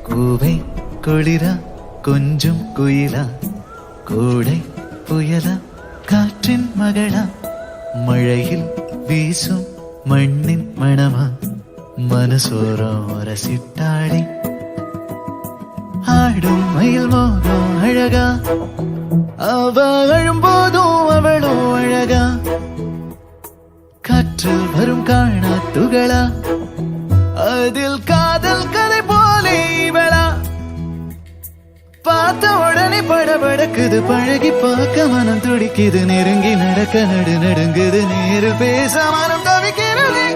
കൂവൈ കുളിര കൊഞ്ചും കുയില കൂടെ പുയല കാറ്റിൻ മകള മഴയിൽ വീസും മണ്ണിൻ മണമ മനസ്സോരോരസിട്ടാടി ആടും മയിൽ മോനോ അഴക അവ അഴുമ്പോതോ അവളോ അഴക കാറ്റിൽ വരും കാണാത്തുകള അതിൽ കാതൽ കதை போலே இவளா பார்த்த உடனே படபடக்குது பழகி பார்க்க மனம் துடிக்குது நெருங்கி நடக்க நடுங்குது நேரில் பேச மனம் தவிக்கிறது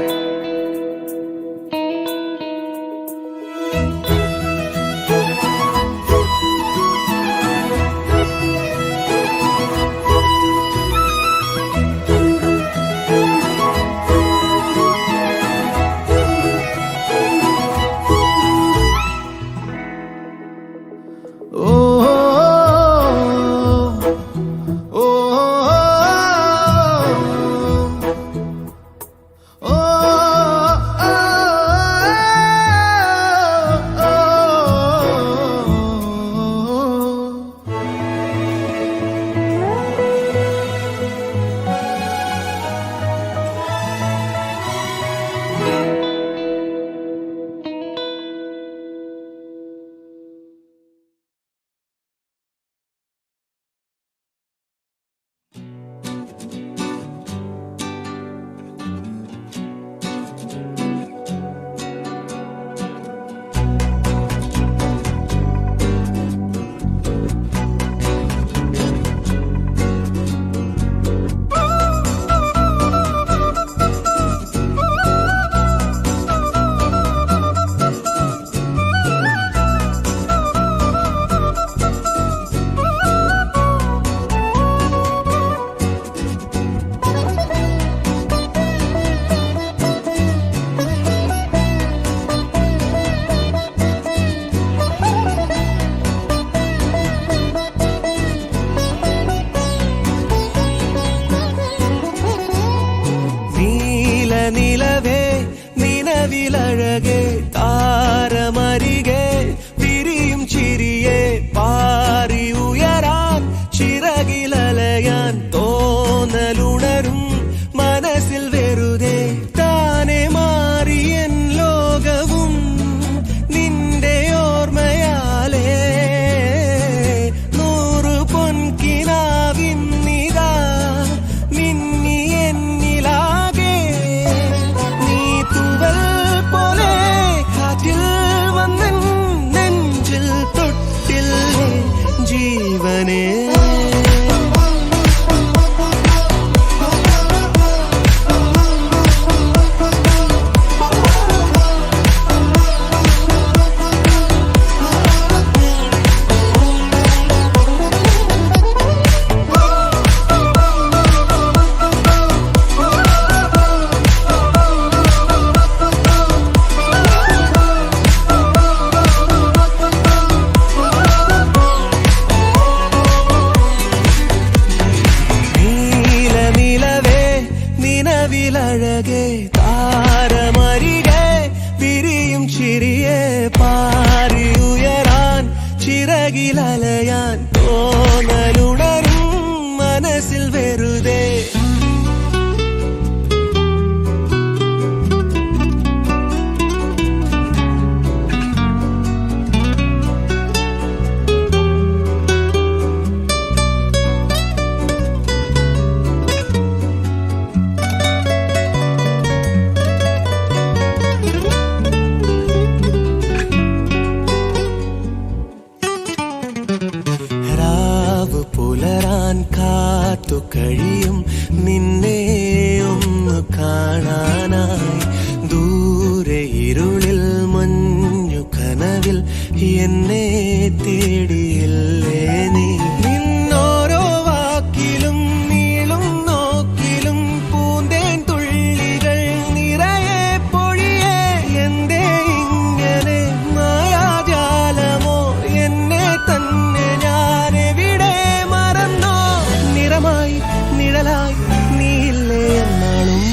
നിലവേ നിലവിലഴകേ താരമരികെ വിരിയും ചിരിയെ പാറി ഉയരാൻ ചിറകിലലയാൻ തോന്നലുണരും മനസ്സിൽ വെറുതെ താനെ മാറിയൻ ലോകവും നിന്റെ ഓർമ്മയാലേ നൂറ് പൊൻകിനാവിൻ നിതാ മിന്നി എന്നിലാകെ നീ തുവൽ പോലെ കാറ്റിൽ വന്നൻ നെഞ്ചിൽ തൊട്ടില്ലേ ജീവനേ നിലവിലഴകേ താരമരികെ വിരിയും ചിരിയെ പാറി ഉയരാൻ ചിറകിലലയാൻ തോന്നലുണരും മനസ്സിൽ വെറുതെ പുലരാൻ കാത്തു കഴിയും നിന്നെ ഒന്ന് കാണാനായി ദൂരെ ഇരുളിൽ മഞ്ഞു കനവിൽ എന്നെ തേടിയില്ലേ നീ നിന്നോരോ വാക്കിലും നീളും നോക്കിലും പൂന്തേൻ തുള്ളികൾ നിറയെ പൊഴിയേ എന്തേ ഇങ്ങനെ മായാജാലമോ എന്നെ തന്നെ ഞാനെവിടെ മറന്നോ നിറമായി നിഴലായി നീയില്ലേ എന്നാളും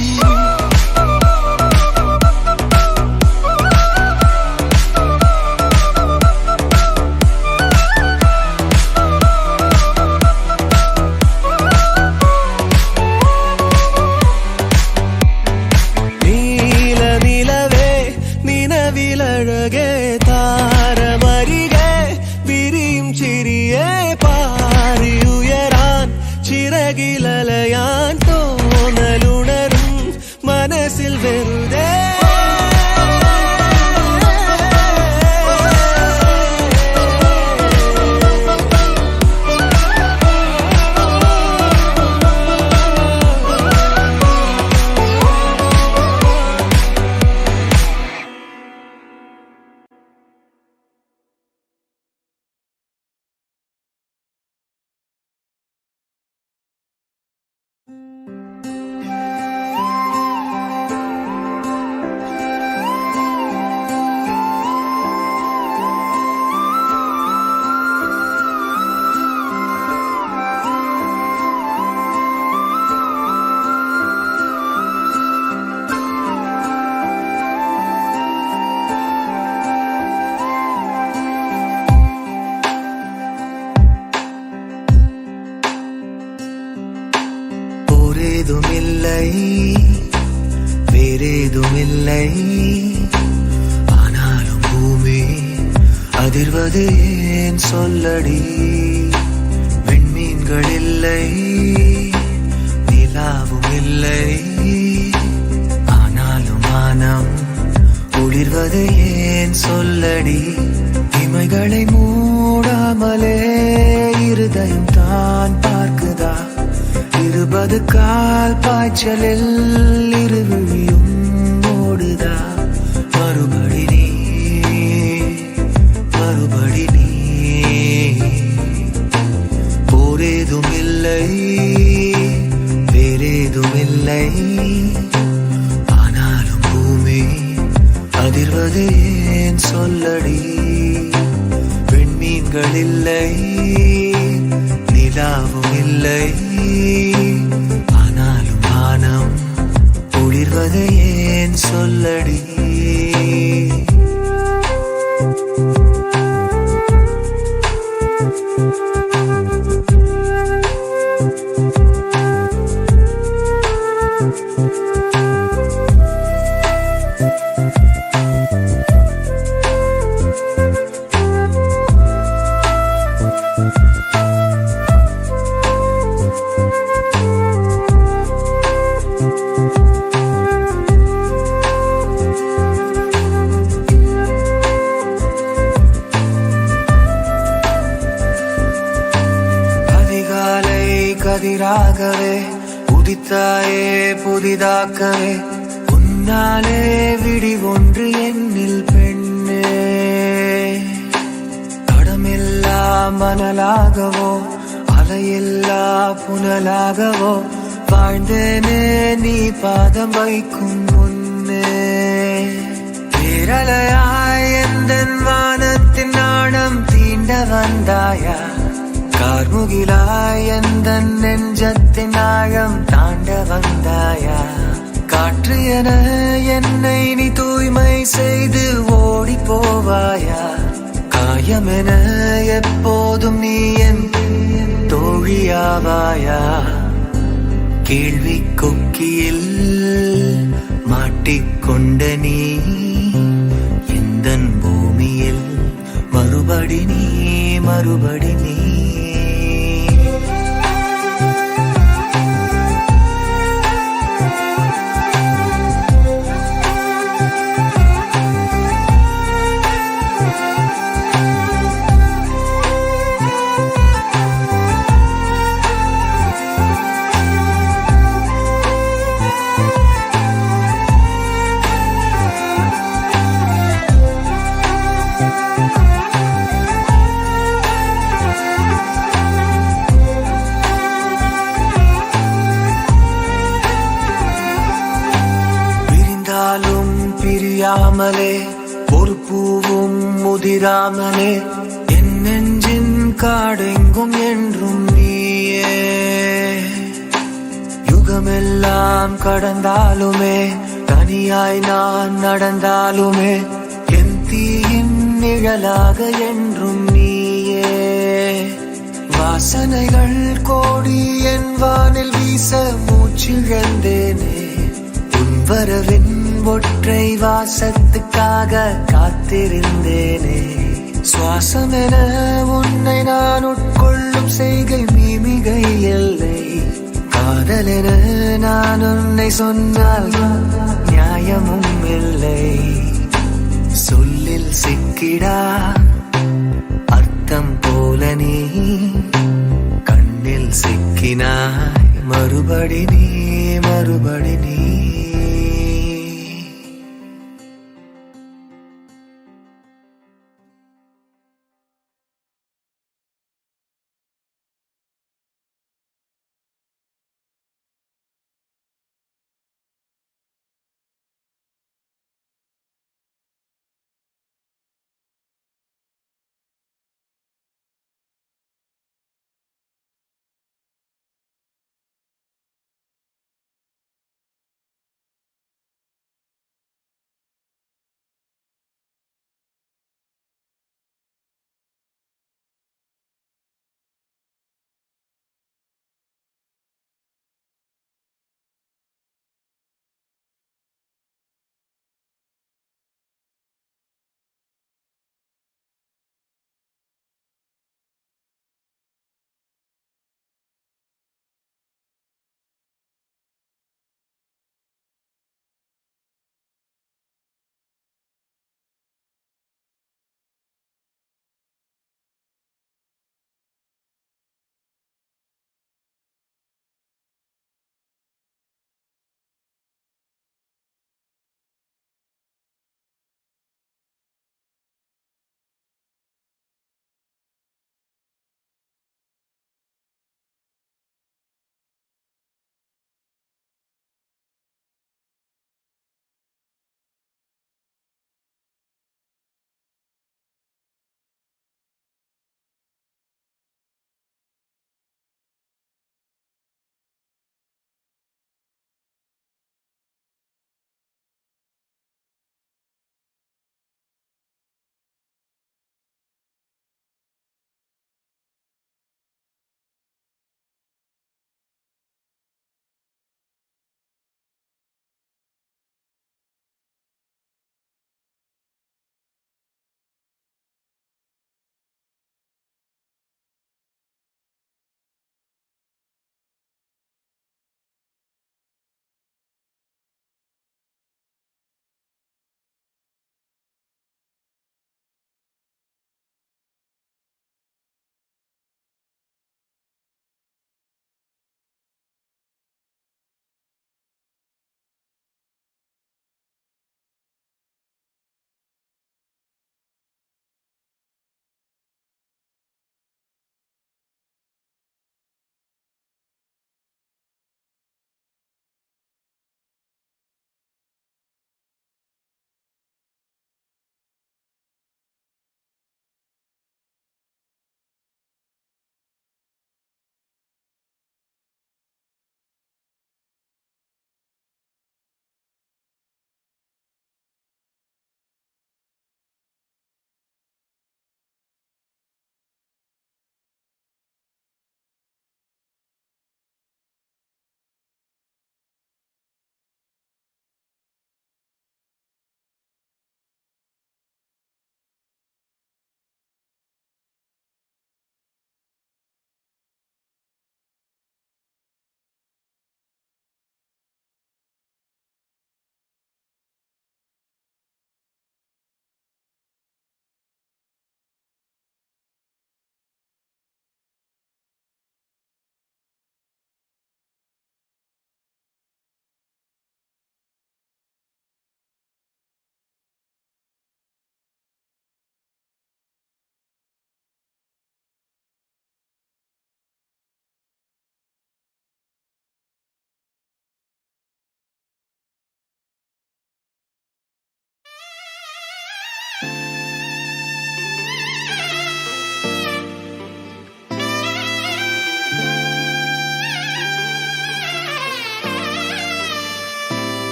இல்லை வேறேதும் இல்லை ஆனாலும் பூமி அதிர்வது ஏன் சொல்லடி விண்மீன்கள் இல்லை நிலாவும் இல்லை ஆனாலும் மானம் குளிர்வது ஏன் சொல்லடி இமைகளை மூடாமலே இருதயம் தான் பார்க்குதா 20 கால் பாய்ச்சலில் இருவிழியும் ஓடுதா மறுபடி நீ போரேதும் இல்லை வேறேதும் இல்லை ஆனாலும் பூமி அதிர்வது ஏன் சொல்லடி விண்மீன்கள் இல்லை நிலாவும் இல்லை ஆனாலும் வானம் குளிர்வது ஏன் சொல்லடி கதிராகவே உதித்தாயே புதிதாக்கவே உன்னாலே விடி ஒன்று என்னில் பெண்ணே தடமில்லா மணலாகவோ அலையில்லா புனலாகவோ வாழ்ந்தேனே நீ பாதம் வைக்கும் முன்னே பேரலையாய் எந்தன் வானத்தின் நாணம் தீண்ட வந்தாயா கார்முகிலாய் எந்தன் நெஞ்சத்தின் ஆழம் தாண்ட வந்தாயா காற்று என என்னை நீ தூய்மை செய்து ஓடி போவாயா காயமென எப்போதும் நீ என் தோழியாவாயா கேள்வி கொக்கியில் மாட்டிக்கொண்ட நீ எந்தன் பூமியில் மறுபடி நீ பிரியாமலே ஒரு பூவும் முதிராமலே என் நெஞ்சின் காடெங்கும் என்றும் நீயே யுகமெல்லாம் கடந்தாலுமே தனியாய் நான் நடந்தாலுமே என் தீயின் நிழலாக என்றும் நீயே வாசனைகள் கோடி என் வானில் வீச மூச்சிழந்தேனே உன் வரவின் ஒற்றை வாசத்துக்காக காத்திருந்தேனே சுவாசமென உன்னை நான் உட்கொள்ளும் செய்கை மீமிகை இல்லை காதலென நான் உன்னை சொன்னால் நியாயமும் இல்லை சொல்லில் சிக்கிடா அர்த்தம் போல நீ கண்ணில் சிக்கினாய் மறுபடி நீ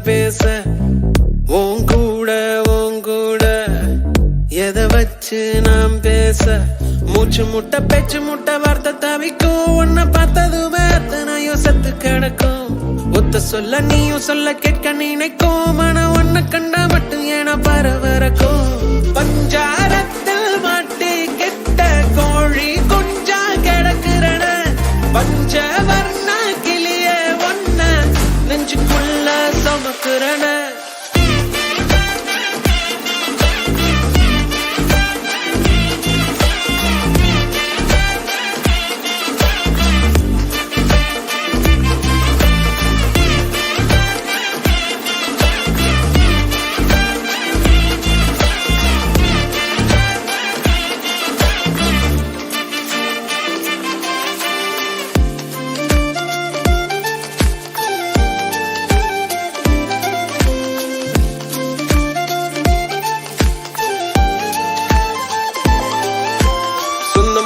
பேச உன் கூட எதை வச்சு நாம் பேச மூச்சு முட்டை பேச்சு முட்டை வார்த்தை தவிக்கும் உன்னை பார்த்ததுமே அத்தனையோ சத்து கிடக்கும் ஒத்த சொல்ல நீயும் சொல்ல கேட்க நினைக்கும் ஆனா உன்னை கண்டா மட்டும் ஏன பரவரக்கும் பஞ்சாரத்தில் மாட்டி கெட்ட கோழி கொஞ்சா கிடக்குறன பஞ்சவர்ண கிளிய ஒன்ன நெஞ்சுக்குள்ள சுமக்குறன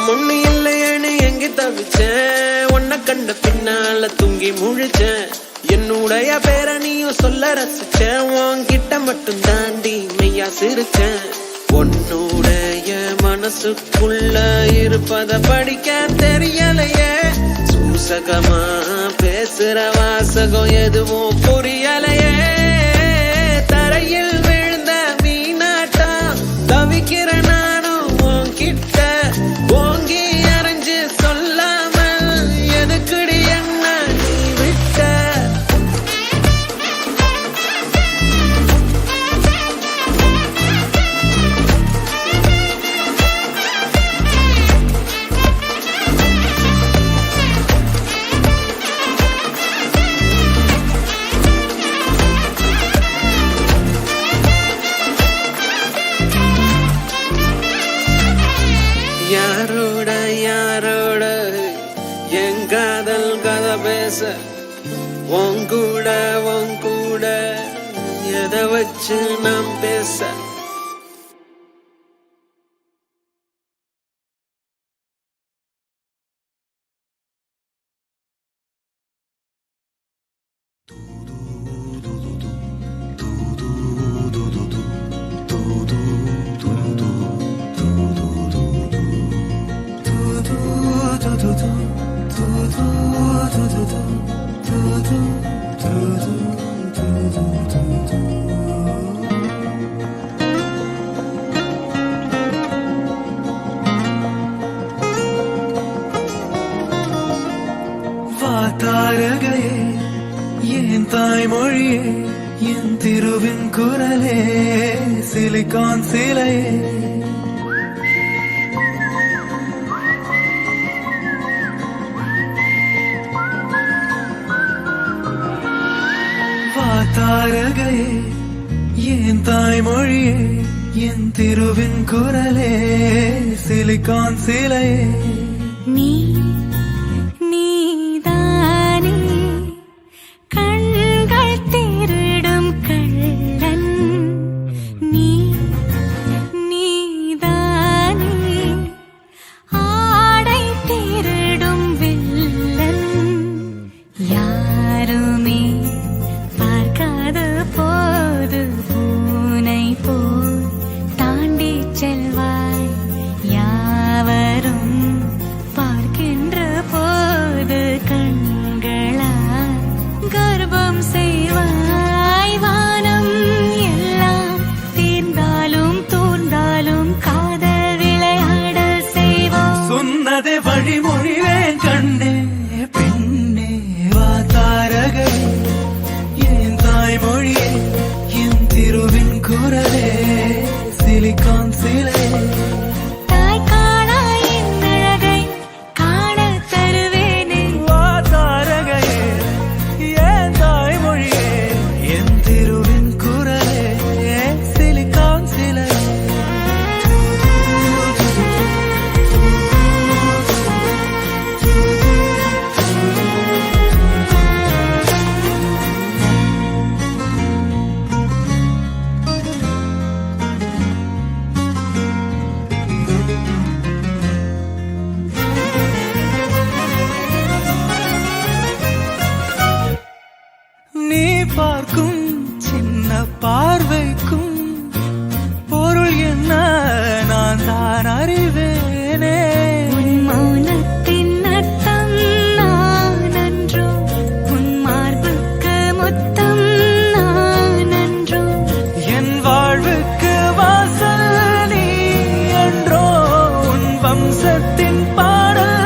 ஒண்ணு இல்லையேன்னு எங்க தவிச்சேன் உன்னை கண்ட பின்னால தூங்கி முழிச்சேன் என்னுடைய பேர நீயும் சொல்ல ரசிச்சேன் உன்கிட்ட மட்டும் தாண்டி மெய்யா சிரிச்சேன் உன்னுடைய மனசுக்குள்ள இருப்பத படிக்க தெரியலையே சூசகமா பேசுற வாசகம் எதுவும் புரியலையே தரையில் விழுந்த மீனாட்டா தவிக்கிற நானும் உன்கிட்ட ஓங்கி அரைஞ்சு சொல்லாமல் எதுக்குடி என்ன நீ விட்ட யாரோட என் காதல் கதை பேச உன் கூட எதை வச்சு நாம் பேச வாத்தாரகையே என் தாய்மொழியே என் திருவின் குரலே சிலிகான் சிலையே வாத்தாரகையே என் தாய்மொழியே என் திருவின் குரலே சிலிகான் சிலையே நீதானே கண்கள் திருடும் கள்ளன் நீதானே ஆடை திருடும் வில்லன் யாருமே பார்க்காத போது பூனை போல் தாண்டி செல்வாய் யாவரும் பார்க்கின்ற போது கண்களால் கர்ப்பம் செய்வாய் வானம் எல்லாம் தீர்ந்தாலும் தூர்ந்தாலும் காதல் விளையாட செய்வோம் சொன்னதே வழிமொழிவேன் கண்ணே பெண்ணே வாத்தாரகை என் தாய்மொழியே என் திருவின் குரலே சிலிகான் சிலை பார்க்கும் பார்வைக்கும் பொருள் என்ன நான் தான் அறிவேனே. உன் மௌனத்தின் அர்த்தம் நான் அன்றோ, உன் மார்புக்கு முத்தம் நான் அன்றோ, என் வாழ்வுக்கு வாசல் நீ என்றோ, உன் வம்சத்தின் பாடல்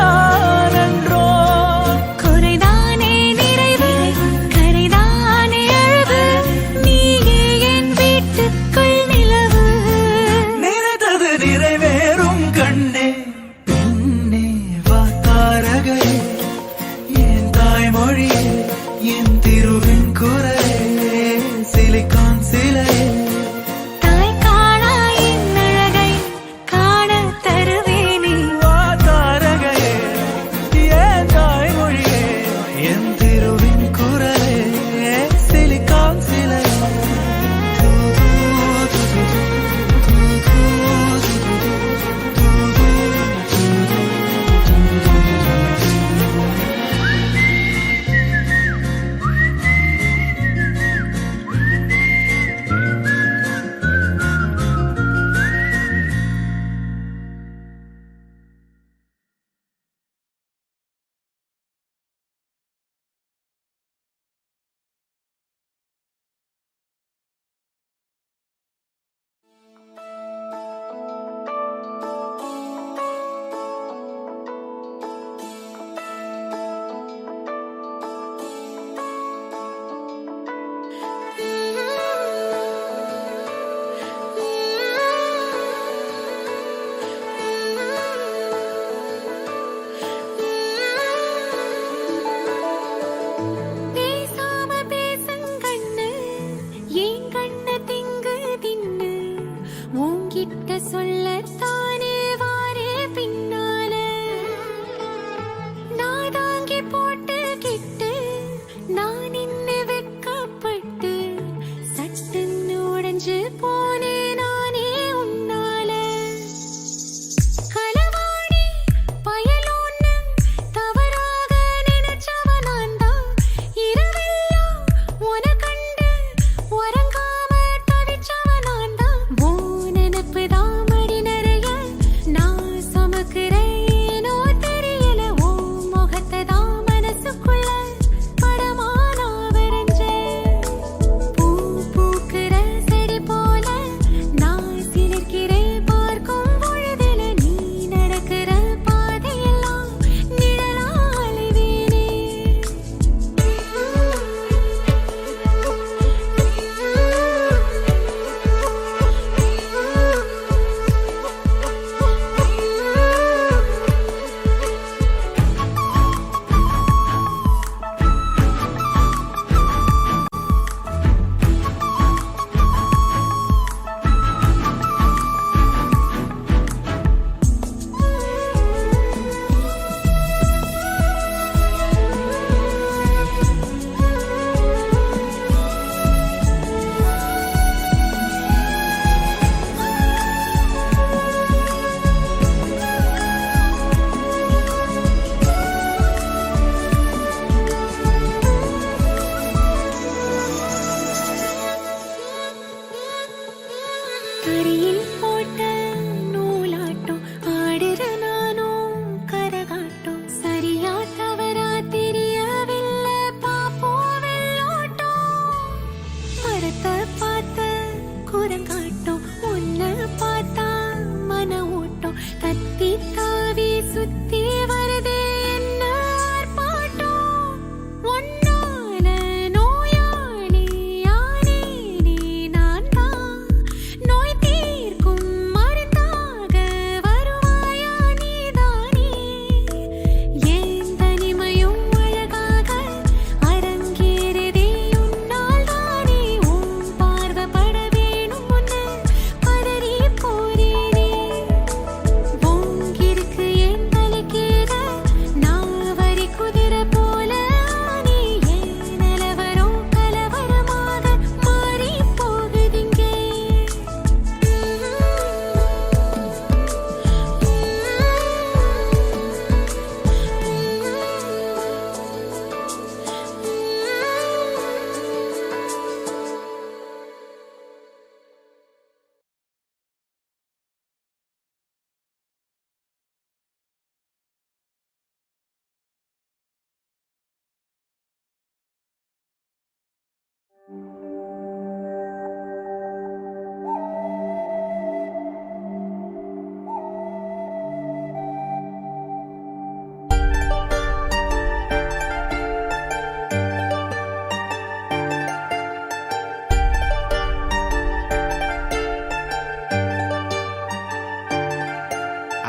நான் என்றோ. குறைதானே நிறைவு, கரைதானே அழகு, நீயே என்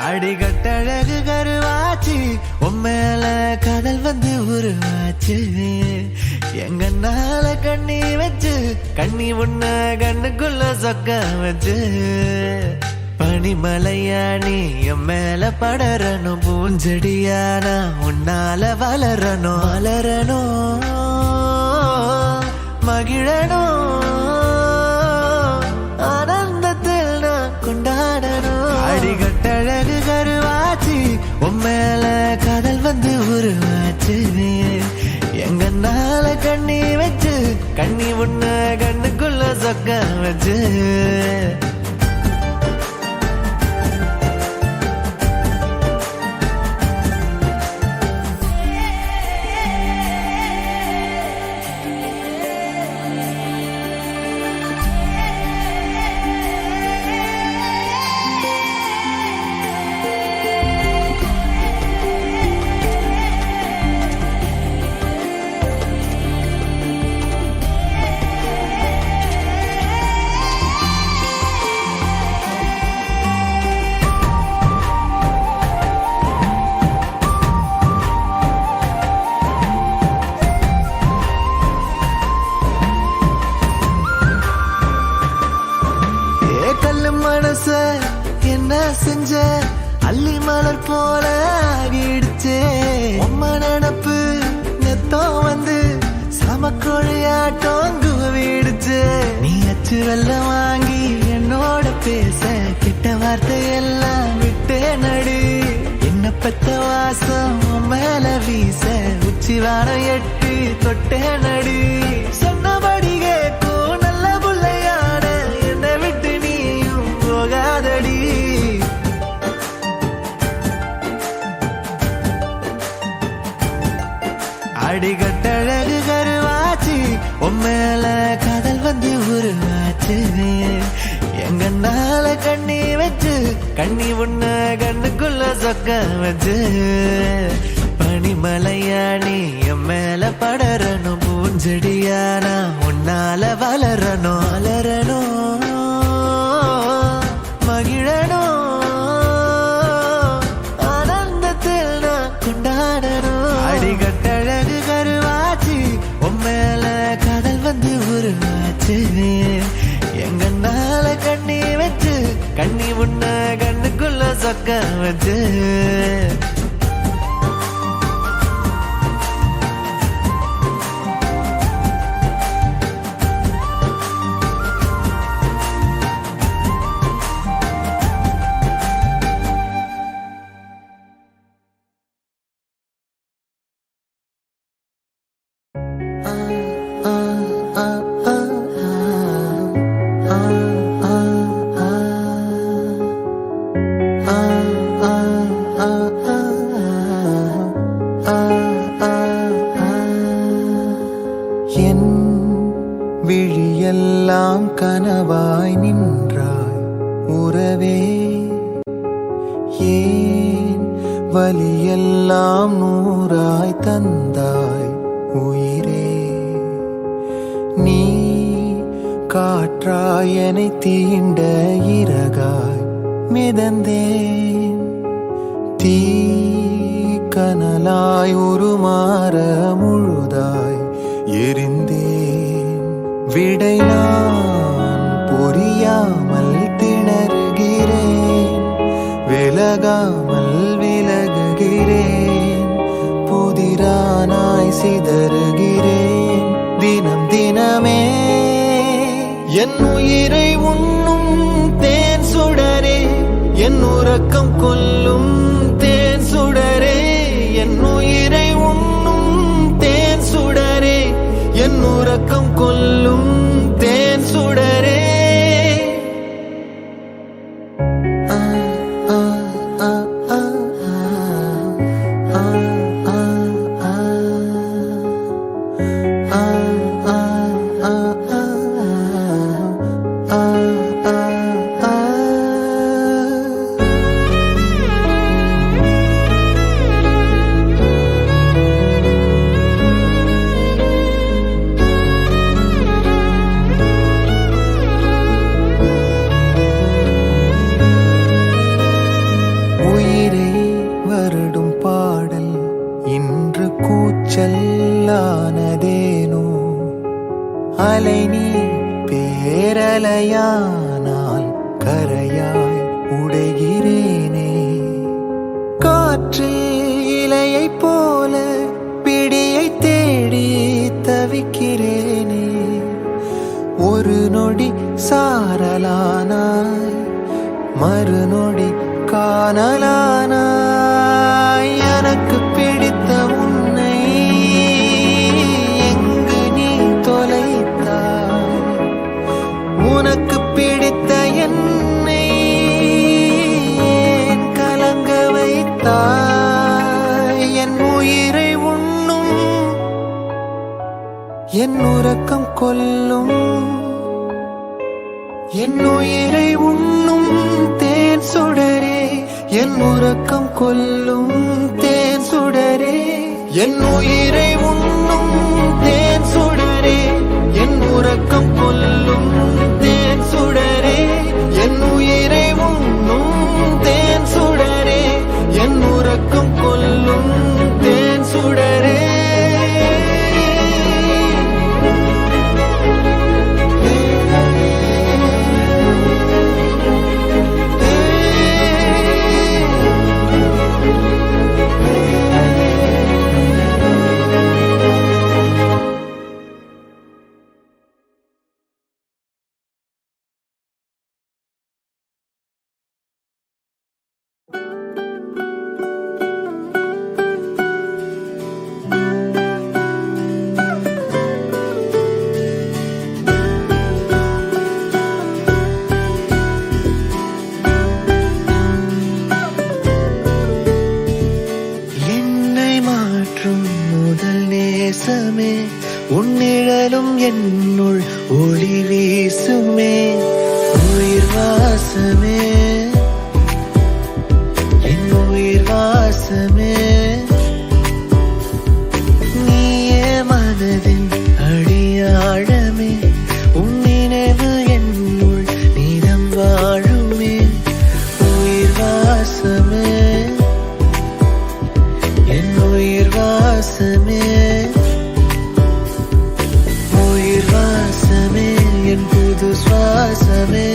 அடிகட்டழகு கருவாச்சு உம்மேல காதல் வந்து உருவாச்சு எங்கன்னால கண்ணி வச்சு கண்ணி உன்ன கண்ணுக்குள்ள சொக்க வச்சு பனிமலையானி என் மேல படரணும் பூஞ்செடியானா உன்னால வளரணும் மகிழணும் ஆனந்தத்தில் நான் கொண்டாடணும் அடிகட்டழகு கருவாச்சு உம்மேல காதல் வந்து உருவாச்சு எங்கன்னால கண்ணி வச்சு கண்ணி உன்ன கண்ணுக்குள்ள சொக்க வச்சு மனச என்ன செஞ்ச அள்ளி மலர் போல ஆகிடுச்சே உம்ம நினப்பு நெத்தம் வந்து சமக்கொழியாட்டம் குவிடுச்சு நீ அச்சு வெல்லம் வாங்கி என்னோட பேச கிட்ட வார்த்தை எல்லாம் விட்டே நடி என்ன பெத்த வாசம் மேல வீச உச்சி வாரம் எட்டி தொட்டே நடி சொன்னபடி கேட்கும் நல்ல புள்ளையான என்னை விட்டு நீயும் போகாதடி அடிகட்டழகு கருவாச்சு உம்மேல காதல் வந்து உருவாச்சு எங்கன்னால கண்ணி வச்சு கண்ணி உன்ன கண்ணுக்குள்ள சொக்க வச்சு பனிமலையானி என் மேல படரணும் பூஞ்செடியானா உன்னால வளரணும் மகிழணும் ஆனந்தத்தில் நான் கொண்டாடணும் அடிகட்டழகு கருவாச்சு உம்மேல காதல் வந்து உருவாச்சு எங்கன்னால கண்ணி வச்சு கண்ணி உன்ன கண்ணுக்குள்ள சொக்க வச்சு என் விழியெல்லாம் கனவாய் நின்றாய் உறவே ஏன் வலியெல்லாம் நூறாய் தந்தாய் உயிரே நீ காற்றாய் என்னை தீண்ட இறகாய் மிதந்தேன் தீ கனலாய் உருமாற முழுதாய் எரிந்தேன் விடை நான் புரியாமல் திணறுகிறேன் விலகாமல் விலகுகிறேன் புதிரானாய் சிதறுகிறேன் தினம் தினமே என் உயிரை உண்ணும் தேன் சுடரே என் உறக்கம் கொல்லும் தேன் சுடரே என் உயிரை உண்ணும் தேன் சுடரே என் உறக்கம் கொல்லும் தேன் சுடரே ஆ ஆ ஆ ஆ ஆ ஆ ஆ ஆ ஆ அலை நீ பேரலையானால் கரையாய் உடைகிறேனே. காற்றில் இலையை போல பிடியை தேடி தவிக்கிறேனே. ஒரு நொடி சாரலானாய் மறுநொடி காணலானாய். எனக்கு பிடித்த உன்னை எங்கு நீ தொலைத்தாய்? உனக்கு பிடித்த என்னை ஏன் கலங்க வைத்தாய்? என் உயிரை உண்ணும் என் உறக்கம் கொல்லும். என் உயிரை உண்ணும் தேன் சுடரே, என் உறக்கம் கொல்லும் தேன் சுடரே. என் உயிரை உண்ணும் தேன் சுடரே, என் உறக்கம் கொல்லும் தேன் சுடரே. என் உயிரை உண்ணும் தேன் சுடரே, என் உறக்கம் கொல்லும் தேன் சுடரே. உன்னிழலும் என்னுள் ஒளி வீசுமே. உயிர் வாசமே, என் உயிர் வாசமே. நீயே மனதின் அடியாழமே, உன் நினைவு என்னுள் நிதம் வாழுமே. உயிர் வாசமே, என் உயிர் வாசமே. புது சுவாசமே,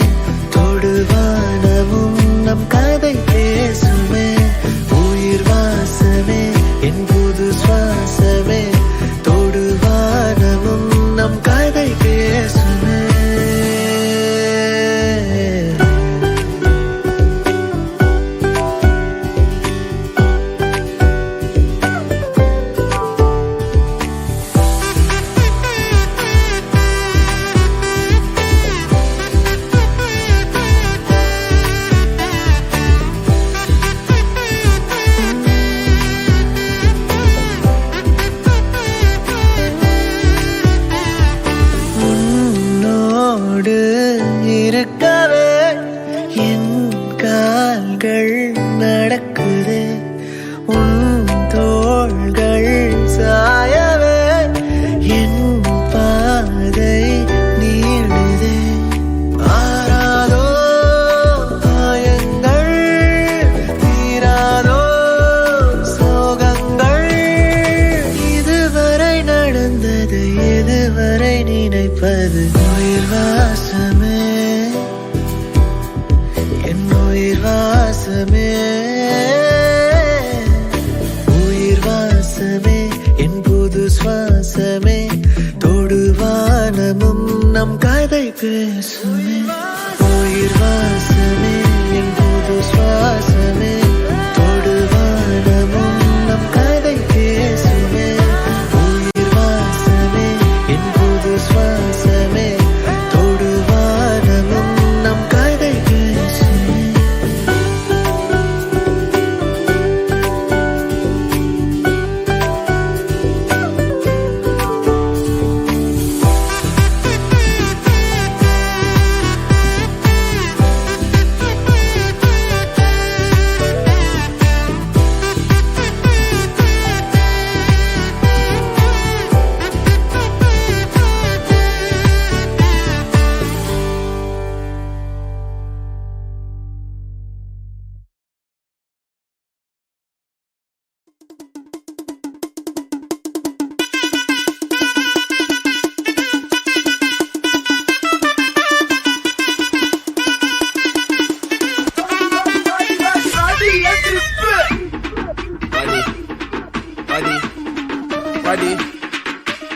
தொடுவானமும் நம் கதை பேசுமே. உயிர் வாசமே, என் புது சுவாசமே, தொடுவானமும் நம் கதை பேசுமே. இருக்கவே என் கால்கள் நடக்குது, உன் தோள்கள் சாயவே என் பாதை நீளுது. ஆறாதோ காயங்கள், தீராதோ சோகங்கள். இதுவரை நடந்தது எதுவரை நினைப்பது? உயிர் வாசமே, என் உயிர் வாசமே. உயிர் வாசமே, என் புது சுவாசமே, தொடுவானமும் நம் கதை பேசுமே. உயிர் வாசமே, என் புது சுவாசமே, தொடுவானமும் நம் கதை பேசுமே. உயிர் வாசமே, என் புது சுவாசமே, தொடுவானமும் நம் கதை பேசுமே.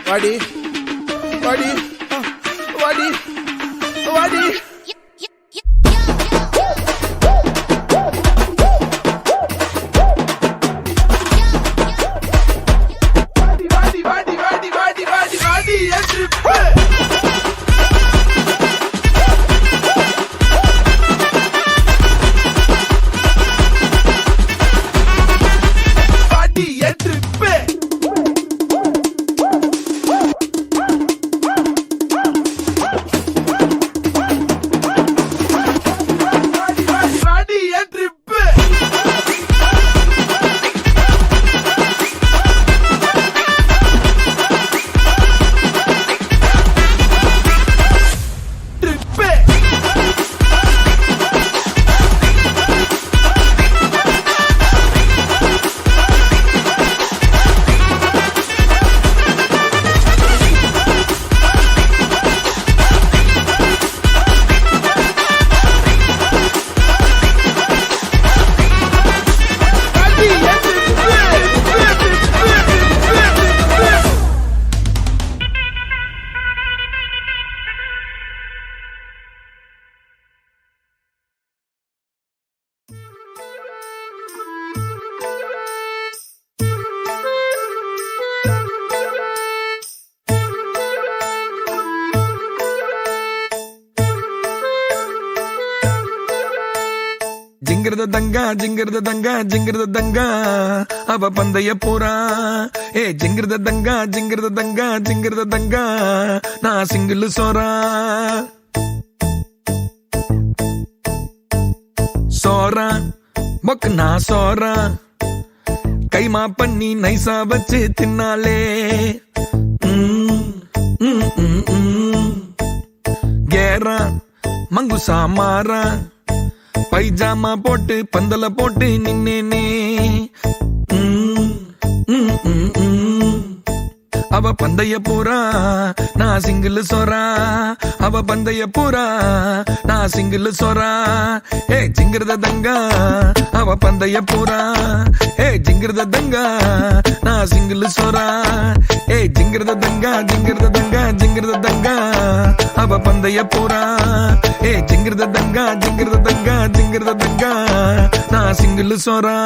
வாடி வாடி வாடி வாடி ஜிங்கிருத தங்கா ஜிங்கிருத தங்கா ஜிங்கிருத தங்கா அவ பந்தய போறா. ஏ ஜிங்கிருத தங்கா ஜிங்கிருத தங்கா ஜிங்கிருத தங்கா நான் சிங்கிள் சோறா. சோறா மொக்கு நான் சோறா கைமா பண்ணி நைசா வச்சு தின்னாலே. கேரா மங்குசா மாறா பைஜாமா போட்டு பந்தல போட்டு நின்னேனே. அவ பந்தய போறா நான் சிங்கிள் சோறா. அவ பந்தய போறா நான் சிங்கிள் சோறா. ஏ ஜிங்கிருத தங்கா அவ பந்தய போறா. ஏ ஜிங்கிருத தங்கா நான் சிங்கிள் சோறா. ஏ ஜிங்கிருத தங்கா ஜிங்கிருத தங்கா ஜிங்கிருத தங்கா அவ பந்தய போறா. ஏ ஜிங்கிருத தங்கா ஜிங்கிருத தங்கா ஜிங்கிருத தங்கா நான் சிங்கிள் சோறா.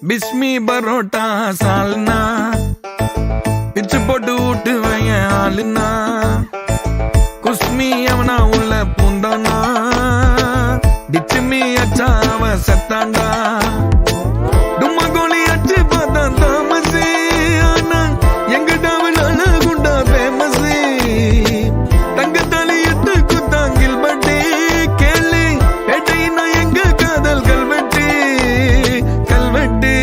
பிஸ்மி பரோட்டா சால்னா பிச்சு போட்டு விட்டு வைய ஆளுனா. குஸ்மி அவனா உள்ள பூந்தானா டிச்சுமி அச்சா அவன் செத்தாண்டா. டும்மா கோழி அச்சு பார்த்தா தாமசி ஆனா எங்க டாவலான குண்டா ஃபேமஸ். தங்கத்தாலி எட்டு குத்தாங்கில் பட்டி கேளு பேட்டையினா எங்க காதல் கல்வெட்டு கல்வெட்டு.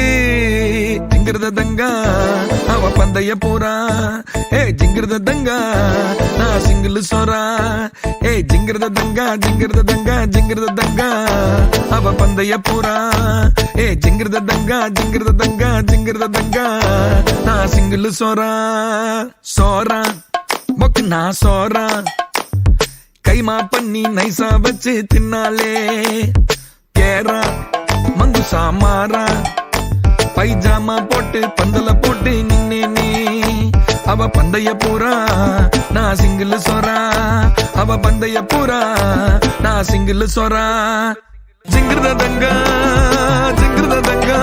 ஜிங்கிருத தங்கா அவ பந்தய போறா. ஏ ஜிங்கிருத தங்கா நான் சிங்கிள் சோறா. ஏ ஜிங்கிருத தங்கா ஜிங்கிருத தங்கா ஜிங்கிருத தங்கா அவ பந்தய போறா. ஏ ஜிங்கிருத தங்கா ஜிங்கிருத தங்கா ஜிங்கிருத தங்கா நான் சிங்கிள் சோறா. சோறா மொக்கு நான் சோறா கைமா பண்ணி நைசா வச்சு தின்னாலே. கேரா மங்குசா மாறா பைஜாமா போட்டு பந்தல போட்டு நின்னேனே. அவ பந்தய போறா நான் சிங்கிள் சோறா. அவ பந்தய போறா நான் சிங்கிள் சோறா. ஜிங்கிருத தங்கா ஜிங்கிருத தங்கா